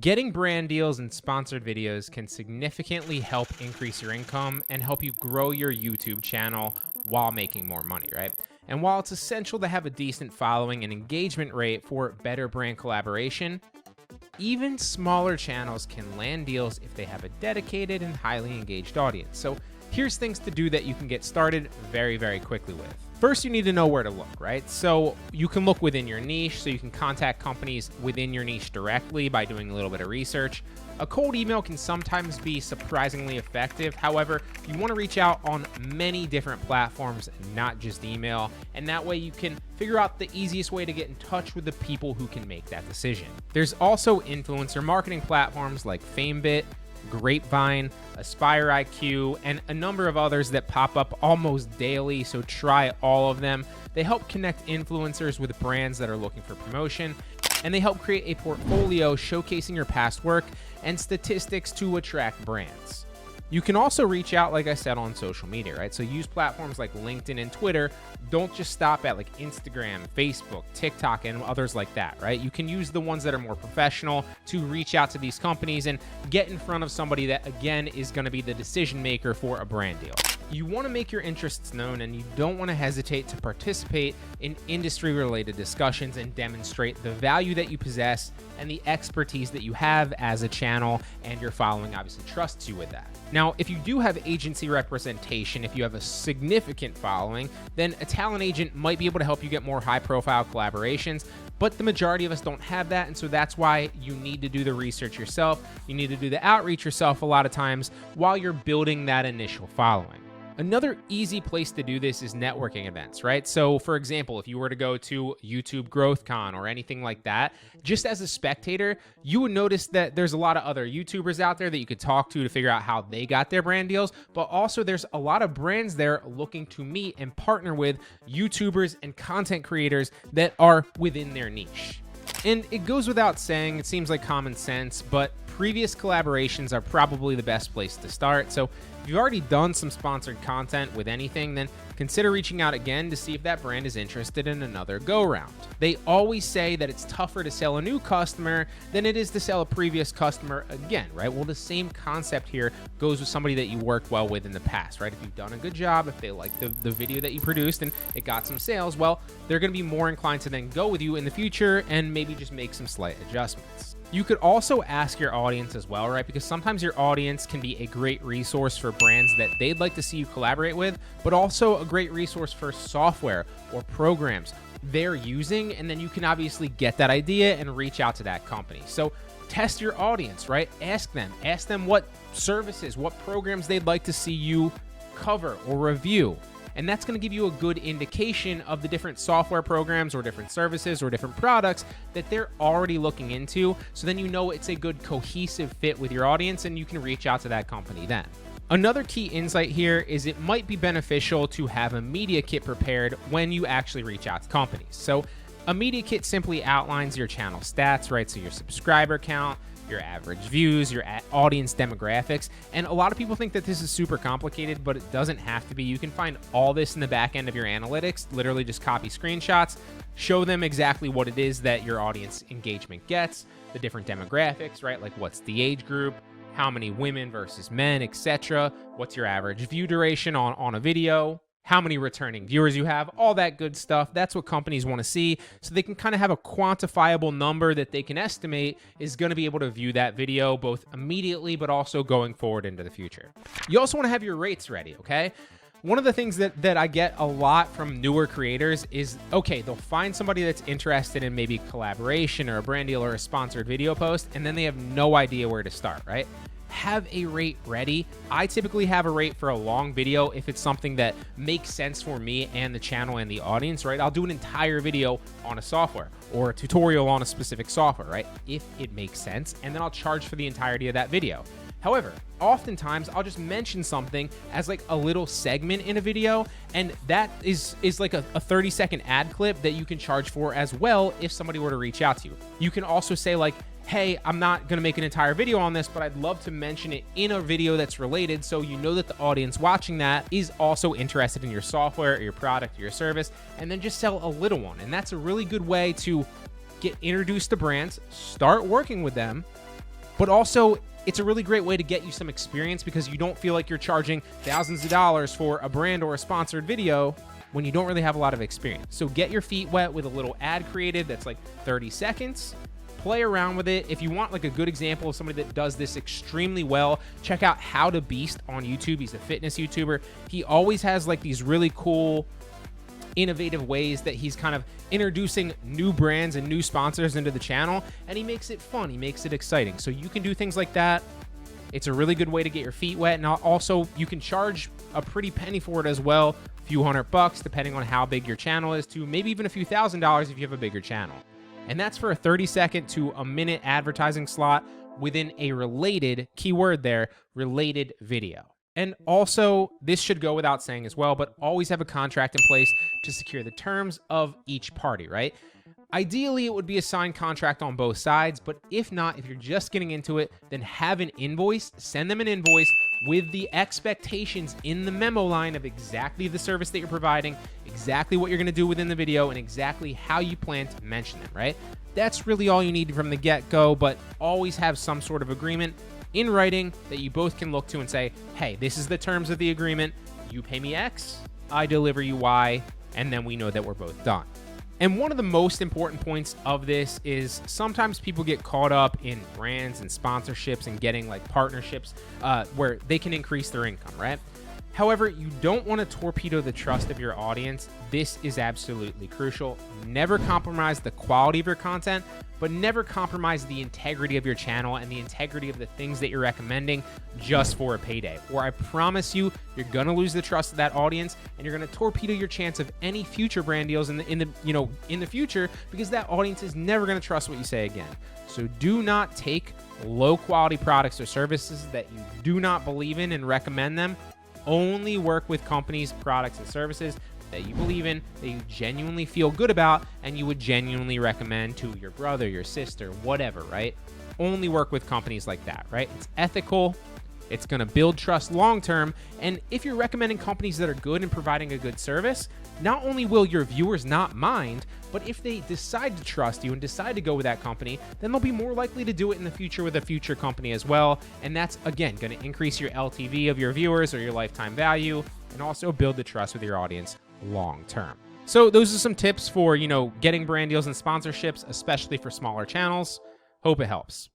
Getting brand deals and sponsored videos can significantly help increase your income and help you grow your YouTube channel while making more money, right? And while it's essential to have a decent following and engagement rate for better brand collaboration, even smaller channels can land deals if they have a dedicated and highly engaged audience. So here's things to do that you can get started very, very quickly with. First, you need to know where to look, right? So you can look within your niche, so you can contact companies within your niche directly by doing a little bit of research. A cold email can sometimes be surprisingly effective. However, you want to reach out on many different platforms, not just email. And that way you can figure out the easiest way to get in touch with the people who can make that decision. There's also influencer marketing platforms like FameBit, Grapevine, Aspire IQ, and a number of others that pop up almost daily, so try all of them. They help connect influencers with brands that are looking for promotion, and they help create a portfolio showcasing your past work and statistics to attract brands. You can also reach out, like I said, on social media, right? So use platforms like LinkedIn and Twitter. Don't just stop at like Instagram, Facebook, TikTok, and others like that, right? You can use the ones that are more professional to reach out to these companies and get in front of somebody that, again, is going to be the decision maker for a brand deal. You want to make your interests known, and you don't want to hesitate to participate in industry-related discussions and demonstrate the value that you possess and the expertise that you have as a channel, and your following obviously trusts you with that. Now, if you do have agency representation, if you have a significant following, then a talent agent might be able to help you get more high-profile collaborations, but the majority of us don't have that, and so that's why you need to do the research yourself. You need to do the outreach yourself a lot of times while you're building that initial following. Another easy place to do this is networking events, right? So for example, if you were to go to YouTube GrowthCon or anything like that, just as a spectator, you would notice that there's a lot of other YouTubers out there that you could talk to figure out how they got their brand deals, but also there's a lot of brands there looking to meet and partner with YouTubers and content creators that are within their niche. And it goes without saying, it seems like common sense, but previous collaborations are probably the best place to start. So if you've already done some sponsored content with anything, then consider reaching out again to see if that brand is interested in another go-round. They always say that it's tougher to sell a new customer than it is to sell a previous customer again, right? Well, the same concept here goes with somebody that you worked well with in the past, right? If you've done a good job, if they like the video that you produced and it got some sales, well, they're going to be more inclined to then go with you in the future and maybe just make some slight adjustments. You could also ask your audience as well, right? Because sometimes your audience can be a great resource for brands that they'd like to see you collaborate with, but also a great resource for software or programs they're using. And then you can obviously get that idea and reach out to that company. So test your audience, right? Ask them what services, what programs they'd like to see you cover or review. And that's going to give you a good indication of the different software programs or different services or different products that they're already looking into. So then you know it's a good cohesive fit with your audience and you can reach out to that company then. Another key insight here is it might be beneficial to have a media kit prepared when you actually reach out to companies. So a media kit simply outlines your channel stats, right? So your subscriber count, your average views, your audience demographics. And a lot of people think that this is super complicated, but it doesn't have to be. You can find all this in the back end of your analytics, literally just copy screenshots, show them exactly what it is that your audience engagement gets, the different demographics, right? Like what's the age group, how many women versus men, etc. What's your average view duration on a video, how many returning viewers you have, all that good stuff. That's what companies want to see, so they can kind of have a quantifiable number that they can estimate is going to be able to view that video both immediately, but also going forward into the future. You also want to have your rates ready, okay? One of the things that I get a lot from newer creators is, okay, they'll find somebody that's interested in maybe collaboration or a brand deal or a sponsored video post, and then they have no idea where to start, right? Have a rate ready. I typically have a rate for a long video if it's something that makes sense for me and the channel and the audience, right? I'll do an entire video on a software or a tutorial on a specific software, right? If it makes sense, and then I'll charge for the entirety of that video. However, oftentimes I'll just mention something as like a little segment in a video, and that is like a 30-second ad clip that you can charge for as well if somebody were to reach out to you. You can also say like, hey, I'm not going to make an entire video on this, but I'd love to mention it in a video that's related, so you know that the audience watching that is also interested in your software or your product or your service, and then just sell a little one. And that's a really good way to get introduced to brands, start working with them, But also, it's a really great way to get you some experience because you don't feel like you're charging thousands of dollars for a brand or a sponsored video when you don't really have a lot of experience. So get your feet wet with a little ad creative that's like 30 seconds. Play around with it. If you want like a good example of somebody that does this extremely well, check out How to Beast on YouTube. He's a fitness YouTuber. He always has like these really cool, innovative ways that he's kind of introducing new brands and new sponsors into the channel, and he makes it fun. He makes it exciting. So you can do things like that. It's a really good way to get your feet wet, and also you can charge a pretty penny for it as well, a few $100 depending on how big your channel is, to maybe even a few $1,000s if you have a bigger channel. And that's for a 30-second to a minute advertising slot within a related, keyword there, related video. And also, this should go without saying as well, but always have a contract in place to secure the terms of each party, right? Ideally, it would be a signed contract on both sides, but if not, if you're just getting into it, then have an invoice, send them an invoice with the expectations in the memo line of exactly the service that you're providing, exactly what you're going to do within the video, and exactly how you plan to mention them, right? That's really all you need from the get-go, but always have some sort of agreement in writing that you both can look to and say, hey, this is the terms of the agreement. You pay me X, I deliver you Y, and then we know that we're both done. And one of the most important points of this is sometimes people get caught up in brands and sponsorships and getting like partnerships where they can increase their income, right? However, you don't want to torpedo the trust of your audience. This is absolutely crucial. Never compromise the quality of your content, but never compromise the integrity of your channel and the integrity of the things that you're recommending just for a payday. Or I promise you, you're going to lose the trust of that audience, and you're going to torpedo your chance of any future brand deals in the future, because that audience is never going to trust what you say again. So do not take low quality products or services that you do not believe in and recommend them. Only work with companies, products, and services that you believe in, that you genuinely feel good about, and you would genuinely recommend to your brother, your sister, whatever, right? Only work with companies like that, right? It's ethical. It's going to build trust long-term. And if you're recommending companies that are good and providing a good service, not only will your viewers not mind, but if they decide to trust you and decide to go with that company, then they'll be more likely to do it in the future with a future company as well. And that's, again, going to increase your LTV of your viewers or your lifetime value, and also build the trust with your audience long-term. So those are some tips for, getting brand deals and sponsorships, especially for smaller channels. Hope it helps.